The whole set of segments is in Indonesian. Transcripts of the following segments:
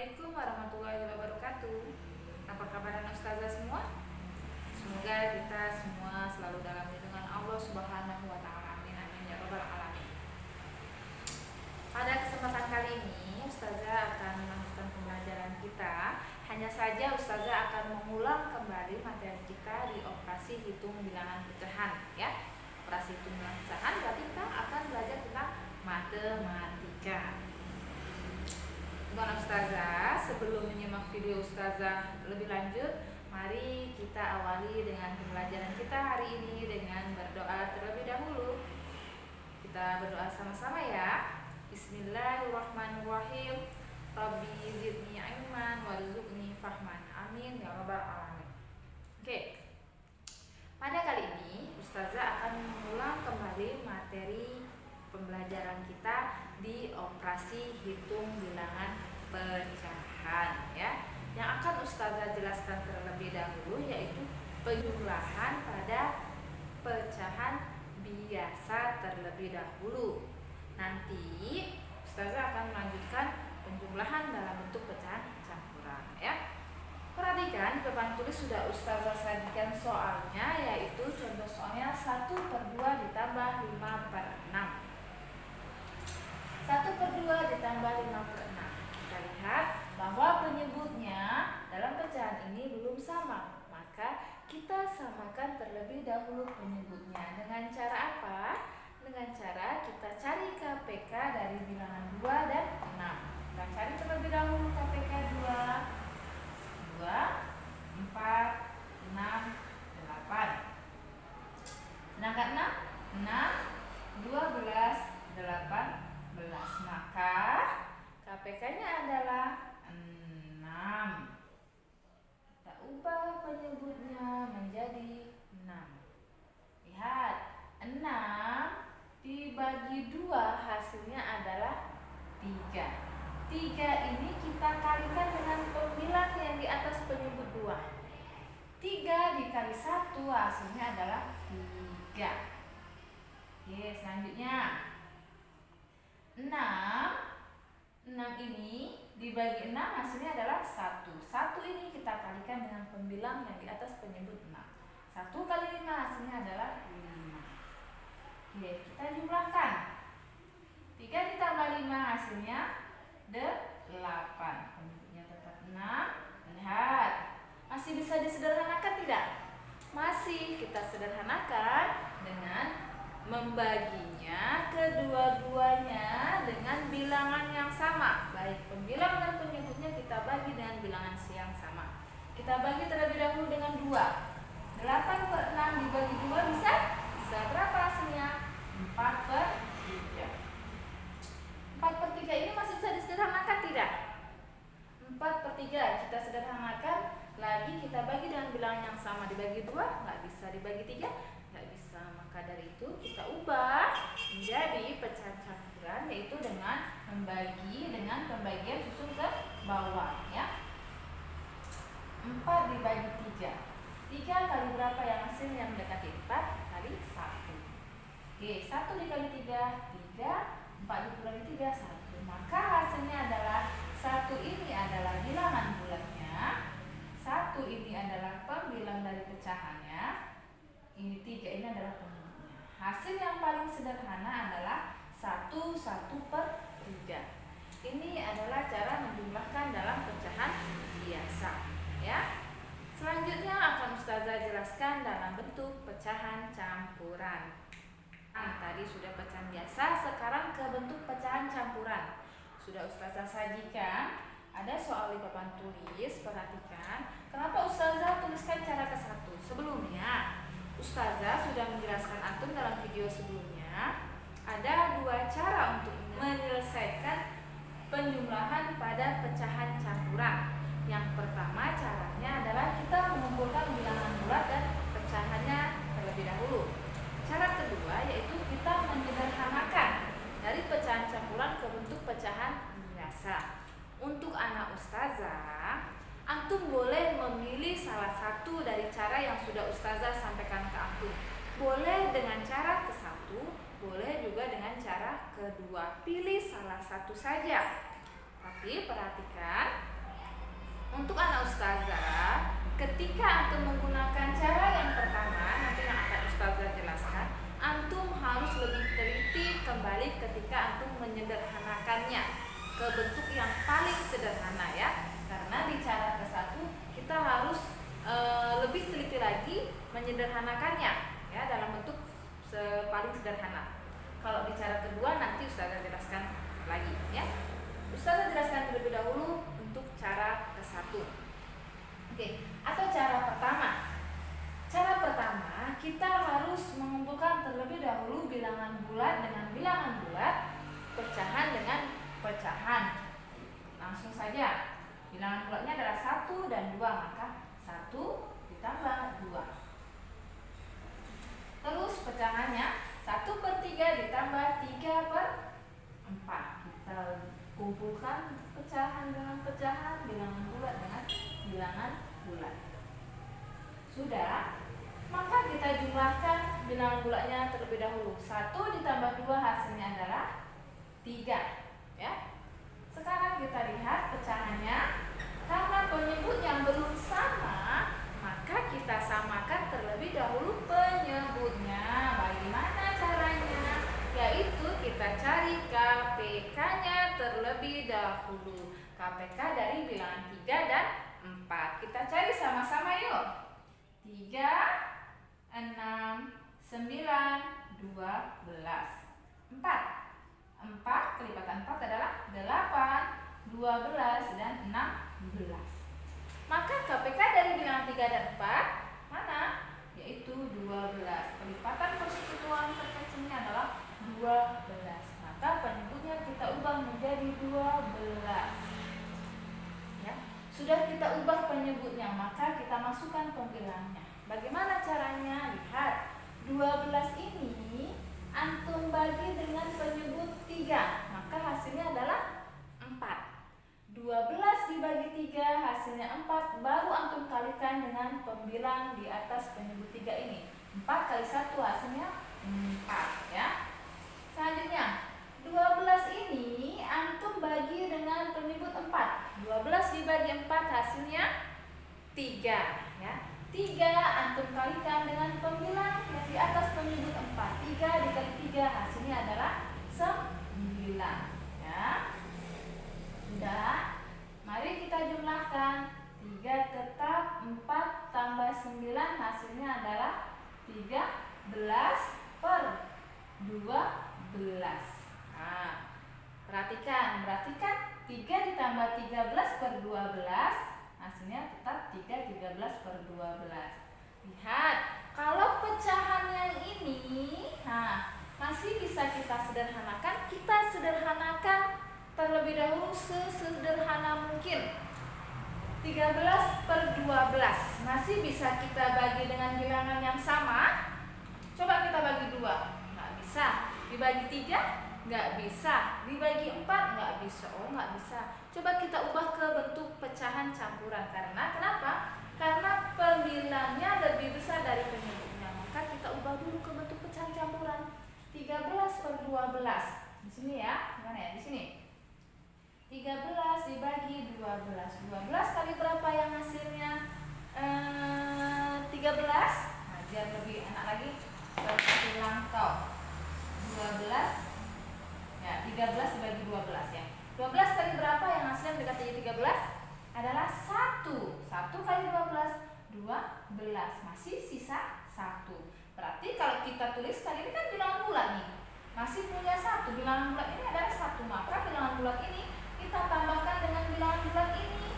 Assalamualaikum warahmatullahi wabarakatuh. Apa kabar Ustazah semua? Semoga kita semua selalu dalam lindungan Allah Subhanahu wa taala. Amin amin ya rabbal alamin. Pada kesempatan kali ini Ustazah akan melanjutkan pembelajaran kita. Hanya saja Ustazah akan mengulang kembali materi kita di operasi hitung bilangan pecahan ya. Operasi hitung bilangan pecahan berarti kita akan belajar tentang matematika. Bukan Ustazah, sebelum menyimak video Ustazah lebih lanjut, mari kita awali dengan pembelajaran kita hari ini dengan berdoa terlebih dahulu. Kita berdoa sama-sama ya. Bismillahirrahmanirrahim. Rabbi zidni ilman warzuqni fahman. Amin ya rabbal alamin. Oke. Pada kali ini Ustazah akan mengulang kembali materi pembelajaran kita di operasi hitung bilangan pecahan ya. Yang akan Ustazah jelaskan terlebih dahulu yaitu penjumlahan pada pecahan biasa terlebih dahulu. Nanti Ustazah akan melanjutkan penjumlahan dalam bentuk pecahan campuran ya. Perhatikan, depan tulis sudah Ustazah sajikan soalnya, yaitu contoh soalnya 1/2 ditambah 5/6. 1/2 ditambah 5/6. Kita lihat bahwa penyebutnya dalam pecahan ini belum sama. Maka kita samakan terlebih dahulu penyebutnya. Dengan cara apa? Dengan cara kita cari KPK dari bilangan 2 dan 6. Kita cari terlebih dahulu KPK 2, 4, 6, 8. Sedangkan 6, 12, 18. Maka KPK-nya adalah 6. Kita ubah penyebutnya menjadi 6. Lihat, 6 dibagi 2 hasilnya adalah 3. 3 ini kita kalikan dengan pembilang yang di atas penyebut 2. 3 dikali 1 hasilnya adalah 3. Oke, selanjutnya 6 ini dibagi 6 hasilnya adalah 1. 1 ini kita kalikan dengan pembilang yang di atas penyebut 6. 1 kali 5 hasilnya adalah 5. Oke, kita jumlahkan. 3 ditambah 5 hasilnya 8. Penyebutnya tetap 6. Lihat, masih bisa disederhanakan tidak? Masih. Kita sederhanakan dengan membaginya kedua-duanya dengan bilangan yang sama. Baik pembilang dan penyebutnya kita bagi dengan bilangan yang sama. Kita bagi terlebih dahulu dengan 2. 8/6 dibagi 2 bisa berapa hasilnya? 4/3. 4/3 ini masih bisa disederhanakan tidak? 4/3 kita sederhanakan lagi, kita bagi dengan bilangan yang sama. Dibagi 2 nggak bisa, dibagi 3 nggak bisa. Maka dari itu kita ubah menjadi pecahan campuran, yaitu dengan membagi dengan pembagian susun ke bawah ya. 4 dibagi 3. 3 kali berapa yang hasil yang mendekati 4 kali 1. Oke, 1 dikali 3, 3. 4 dikurangi 3, 1. Maka hasilnya adalah 1 ini adalah bilangan bulatnya, 1 ini adalah pembilang dari pecahannya, ini 3 ini adalah penyebutnya. Hasil yang paling sederhana adalah 1/3. Ini adalah cara menjumlahkan dalam pecahan biasa ya. Selanjutnya akan Ustazah jelaskan dalam bentuk pecahan campuran. Tadi sudah pecahan biasa, sekarang ke bentuk pecahan campuran. Sudah Ustazah sajikan, ada soal di papan tulis. Perhatikan, kenapa Ustazah tuliskan cara ke-1? Sebelumnya Ustazah sudah menjelaskan antum dalam video sebelumnya. Ada 2 cara untuk menyelesaikan penjumlahan pada pecahan campuran. Yang pertama caranya adalah kita mengumpulkan bilangan bulat dan pecahannya terlebih dahulu. Cara kedua yaitu kita menyederhanakan dari pecahan campuran ke bentuk pecahan biasa. Untuk anak Ustazah, antum boleh memilih salah satu dari cara yang sudah Ustazah sampaikan ke antum. Boleh dengan cara ke-1, boleh juga dengan cara kedua. Pilih salah satu saja. Tapi perhatikan, Untuk anak ustazah, ketika antum menggunakan cara yang pertama, nanti yang akan ustazah jelaskan, antum harus lebih teliti kembali ketika antum menyederhanakannya ke bentuk yang paling sederhana ya. Karena di cara ke-1 kita harus lebih teliti lagi menyederhanakannya ya dalam bentuk paling sederhana. Kalau di cara kedua nanti ustazah jelaskan lagi ya. Ustazah jelaskan terlebih dahulu untuk cara ke-1. Oke, atau cara pertama. Cara pertama, kita harus mengumpulkan terlebih dahulu bilangan bulat dengan bilangan bulat, pecahan dengan pecahan. Langsung saja. Bilangan bulatnya adalah 1 dan 2, maka 1 ditambah 2. Terus pecahannya 1/3 ditambah 3/4. Kita kumpulkan pecahan dengan pecahan, bilangan bulat dengan bilangan bulat. Sudah, maka kita jumlahkan bilangan bulatnya terlebih dahulu. 1 ditambah 2 hasilnya adalah 3 ya. Sekarang kita lihat pecahannya. Karena penyebut yang belum sama, maka kita samakan terlebih dahulu penyebutnya. Bagaimana caranya? Yaitu kita cari KPK-nya terlebih dahulu. KPK dari bilangan 3 dan 4. Kita cari sama-sama yuk. 3, 6, 9, 12. 4 kelipatan 4 adalah 8, 12, dan 16. Maka KPK dari bilangan 3 dan 4 mana? Yaitu 12. Kelipatan persekutuan terkecilnya adalah 12. Maka penyebutnya kita ubah menjadi 12. Ya, sudah kita ubah penyebutnya, maka kita masukkan pembilangnya. Bagaimana caranya? Lihat, 12 ini antum bagi dengan penyebut 3, maka hasilnya adalah 4. 12 dibagi 3 hasilnya 4, baru antum kalikan dengan pembilang di atas penyebut 3 ini. 4 kali 1 hasilnya 4 ya. Selanjutnya 12 ini antum bagi dengan penyebut 4. 12 dibagi 4 hasilnya 3 ya. 3 antum kalikan dengan pembilang yang di atas penyebut 4. 3 dikali 3 hasilnya adalah 9 ya. Sudah. Mari kita jumlahkan. 3 tetap, 4 tambah 9 hasilnya adalah 13/12. Nah, perhatikan 3 ditambah 13/12 hasilnya tetap 13/12. Lihat, kalau pecahan yang ini masih bisa kita sederhanakan. Kita sederhanakan terlebih dahulu sesederhana mungkin. 13/12 masih bisa kita bagi dengan bilangan yang sama. Coba kita bagi 2, nggak bisa. Dibagi 3, nggak bisa. Dibagi 4, nggak bisa. Oh, nggak bisa. Coba kita ubah ke bentuk pecahan campuran. Karena kenapa? Karena pembilangnya lebih besar dari penyebutnya. Maka kita ubah dulu ke bentuk pecahan campuran. 13/12. Di sini ya. Gimana ya? Di sini. 13 dibagi 12. 12 kali berapa yang hasilnya? 13. Nah, biar lebih enak lagi, seperti langkau. 12 ya, 13 dibagi 12 ya. 12 kali berapa yang hasilnya mendekati 13? Adalah 1. 1 kali 12, 12. Masih sisa 1. Berarti kalau kita tulis kali ini kan bilangan bulat nih. Masih punya 1. Bilangan bulat ini adalah 1. Maka bilangan bulat ini kita tambahkan dengan bilangan bulat ini.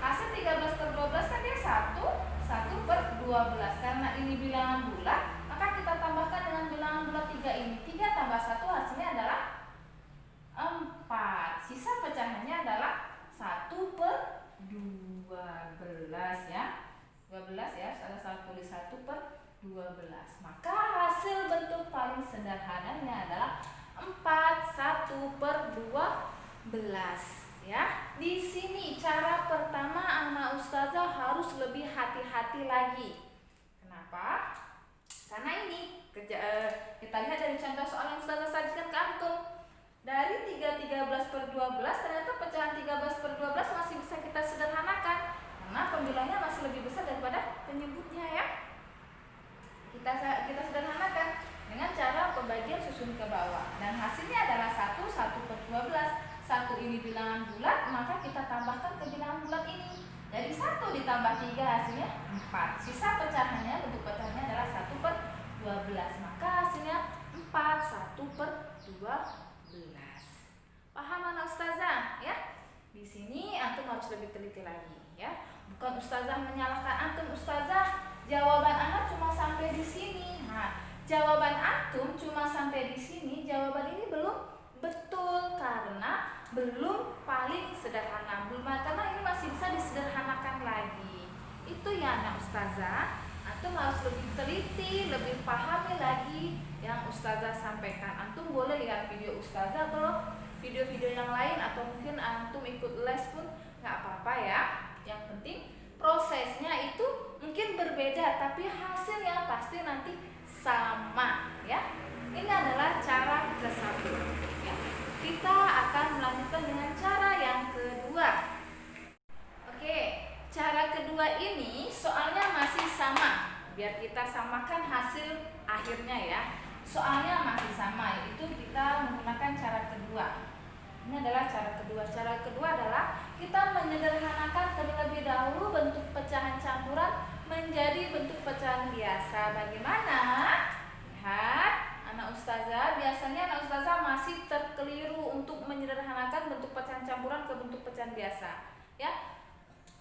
Hasil 13/12 kan dia 1/12. Karena ini bilangan bulat, maka kita tambahkan dengan bilangan bulat 3 ini. 3 tambah 1 hasilnya adalah 4. Sisa pecahannya adalah 1/12 ya. 12 ya, salah tulis 1/12. Maka hasil bentuk paling sederhananya adalah 4 1/12 ya. Di sini cara pertama anak ustazah harus lebih hati-hati lagi. Kenapa? Karena ini kita lihat dari contoh soal yang ustazah sajikan ke antum. Dari 13/12 ternyata pecahan 13/12 masih bisa kita ini bilangan bulat, maka kita tambahkan ke bilangan bulat ini. Jadi 1 ditambah 3 hasilnya 4. Sisa pecahannya, bentuk pecahannya adalah 1/12. Maka hasilnya 4, 1/12. Paham anak ustazah ya? Di sini antum harus lebih teliti lagi ya. Bukan ustazah menyalahkan antum, ustazah jawaban anak cuma sampai di sini. Nah, jawaban antum cuma sampai di sini, jawaban ini belum betul karena belum paling sederhana, karena ini masih bisa disederhanakan lagi. Itu ya anak ustazah, antum harus lebih teliti, lebih pahami lagi yang ustazah sampaikan. Antum boleh lihat video ustazah atau video-video yang lain, atau mungkin antum ikut les pun nggak apa-apa ya. Yang penting prosesnya itu mungkin berbeda, tapi hasilnya pasti nanti sama ya. Ini adalah cara ke-1 ya. Kita akan melanjutkan dengan cara yang kedua. Oke, cara kedua ini soalnya masih sama. Biar kita samakan hasil akhirnya ya. Soalnya masih sama, yaitu kita menggunakan cara kedua. Ini adalah cara kedua. Cara kedua adalah kita menyederhanakan terlebih dahulu bentuk pecahan campuran menjadi bentuk pecahan biasa. Bagaimana? Lihat, anak ustazah, biasanya anak ustazah masih terkeliru untuk menyederhanakan bentuk pecahan campuran ke bentuk pecahan biasa. Ya,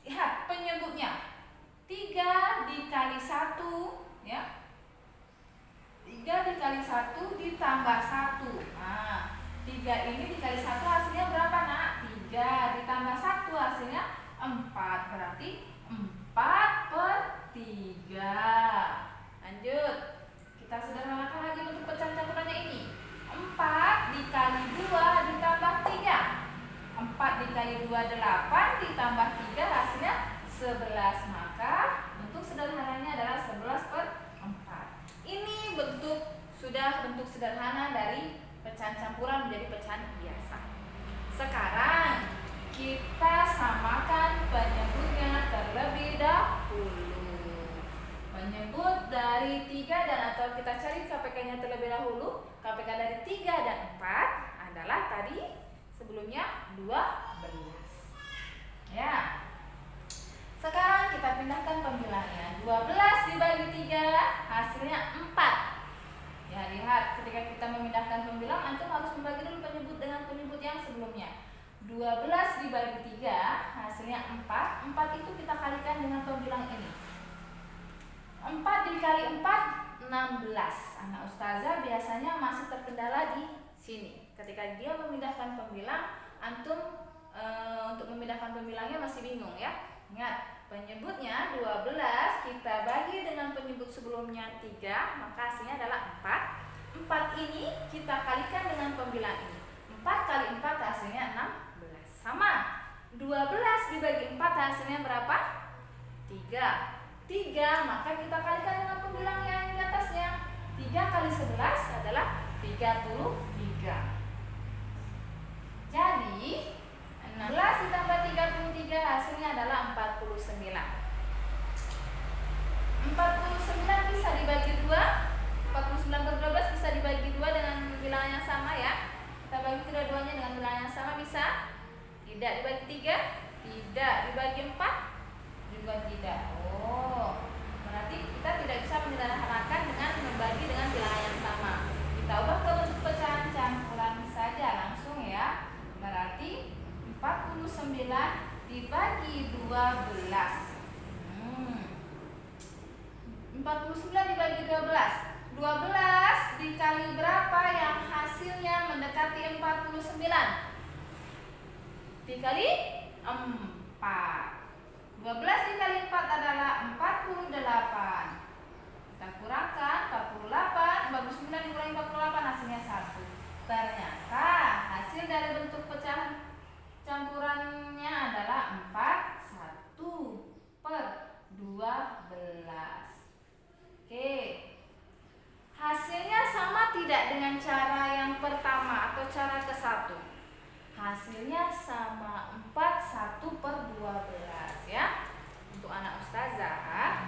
lihat penyebutnya 3 dikali 1 ya. 3 dikali 1 ditambah 1. Nah, 3 ini dikali 1 hasilnya berapa nak? 3 ditambah 1 hasilnya 4. Berarti 4/3. Lanjut, kita sederhanakan lagi bentuk pecahan campurannya ini. 4 dikali 2 ditambah 3. 4 dikali 2 8 ditambah 3 hasilnya 11. Maka bentuk sederhananya adalah 11/4. Ini sudah bentuk sederhana dari pecahan campuran menjadi pecahan biasa. Sekarang kita samakan penyebutnya terlebih dahulu. Penyebut dari 3 dan atau kita cari KPK-nya terlebih dahulu. KPK dari 3 dan 4 adalah tadi sebelumnya 12. Ya. Sekarang kita pindahkan pembilangnya. 12 dibagi 3 hasilnya 4. Ya, lihat ketika kita memindahkan pembilang, antum harus membagi dulu penyebut dengan penyebut yang sebelumnya. 12 dibagi 3 hasilnya 4. 4 itu kita kalikan dengan pembilang ini. 4 dikali 4 16. Anak ustazah biasanya masih terkendala di sini. Ketika dia memindahkan pembilang, antum untuk memindahkan pembilangnya masih bingung ya. Ingat, penyebutnya 12 kita bagi dengan penyebut sebelumnya 3, maka hasilnya adalah 4. 4 ini kita kalikan dengan pembilang ini. 4 kali 4 hasilnya 16. Sama. 12 dibagi 4 hasilnya berapa? 3. 3, maka kita kalikan dengan pembilang yang di atasnya. 3 kali 11 adalah 33. Jadi 16 ditambah 33 hasilnya adalah 49. 49 bisa dibagi 2. 49/12 bisa dibagi 2 dengan bilangan yang sama ya. Kita bagi kedua-duanya dengan bilangan yang sama bisa. Tidak dibagi 3, tidak dibagi 4, juga tidak. Oh, berarti kita tidak bisa menyederhanakan dengan membagi dengan bilangan yang sama. Kita ubah ke bentuk pecahan campuran saja langsung ya. Berarti 49 dibagi 12. 49 dibagi 12. 12 dikali berapa yang hasilnya mendekati 49? Dikali 4. 12 dikali 4 adalah 48. Kita kurangkan 48, 49 dikurangi 48 hasilnya 1. Ternyata hasil dari bentuk pecahan campurannya adalah 1/12. Oke. Hasilnya sama tidak dengan cara yang pertama atau cara ke-1? Hasilnya sama, 1/12 ya. Untuk anak ustazah,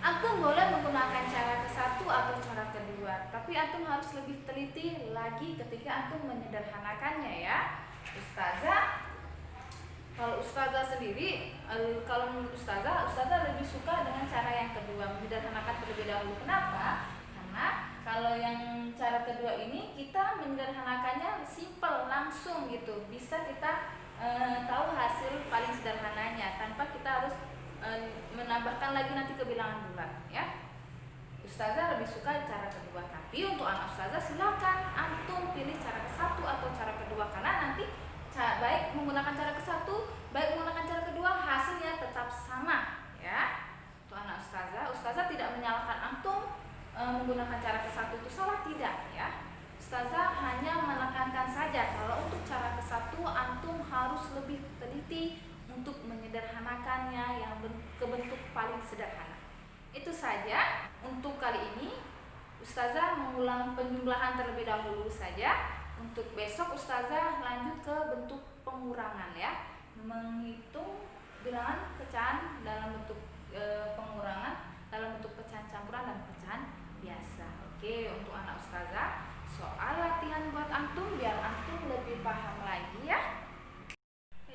antum boleh menggunakan cara ke-1 atau cara kedua, tapi antum harus lebih teliti lagi ketika antum menyederhanakannya ya. Ustazah ustazah sendiri, kalau menurut ustazah lebih suka dengan cara yang kedua, menyederhanakan terlebih dahulu. Kenapa? Karena kalau yang cara kedua ini kita menyederhanakannya simple, langsung gitu, bisa kita tahu hasil paling sederhananya tanpa kita harus menambahkan lagi nanti kebilangan bulat ya. Ustazah lebih suka cara kedua, tapi untuk anak ustazah silakan antum pilih cara ke-1 atau cara kedua, karena nanti baik menggunakan cara ke-1 baik menggunakan cara kedua hasilnya tetap sama ya. Untuk anak ustazah tidak menyalahkan antum menggunakan cara ke-1 itu salah, tidak ya. Ustazah hanya menekankan saja kalau untuk cara ke-1 antum harus lebih teliti untuk menyederhanakannya yang ke bentuk paling sederhana. Itu saja untuk kali ini. Ustazah mengulang penjumlahan terlebih dahulu saja. Untuk besok ustazah lanjut ke bentuk pengurangan ya, menghitung bilangan pecahan dalam bentuk pengurangan, dalam bentuk pecahan campuran dan pecahan biasa. Oke, untuk anak ustazah soal latihan buat antum biar antum lebih paham lagi ya.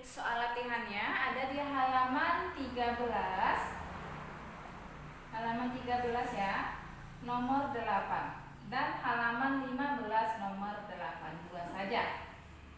Soal latihannya ada di halaman 13. Halaman 13 ya, nomor 8, dan halaman 15 nomor 8, dua saja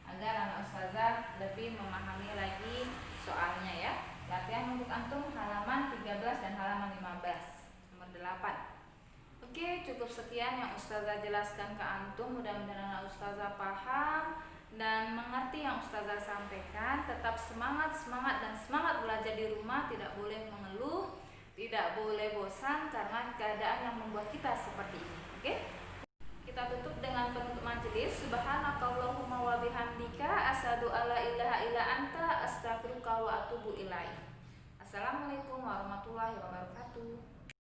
agar anak ustazah lebih memahami lagi soalnya ya. Latihan untuk antum halaman 13 dan halaman 15 nomor 8. Oke, cukup sekian yang ustazah jelaskan ke antum. Mudah-mudahan anak ustazah paham dan mengerti yang ustazah sampaikan. Tetap semangat dan semangat belajar di rumah, tidak boleh mengeluh, tidak boleh bosan karena keadaan yang membuat kita seperti ini. Oke? Kita tutup dengan penutup majelis. Subhanakallahumma wa bihamdika asyhadu alla ilaha illa anta astaghfiruka wa atubu ilaik. Assalamualaikum warahmatullahi wabarakatuh.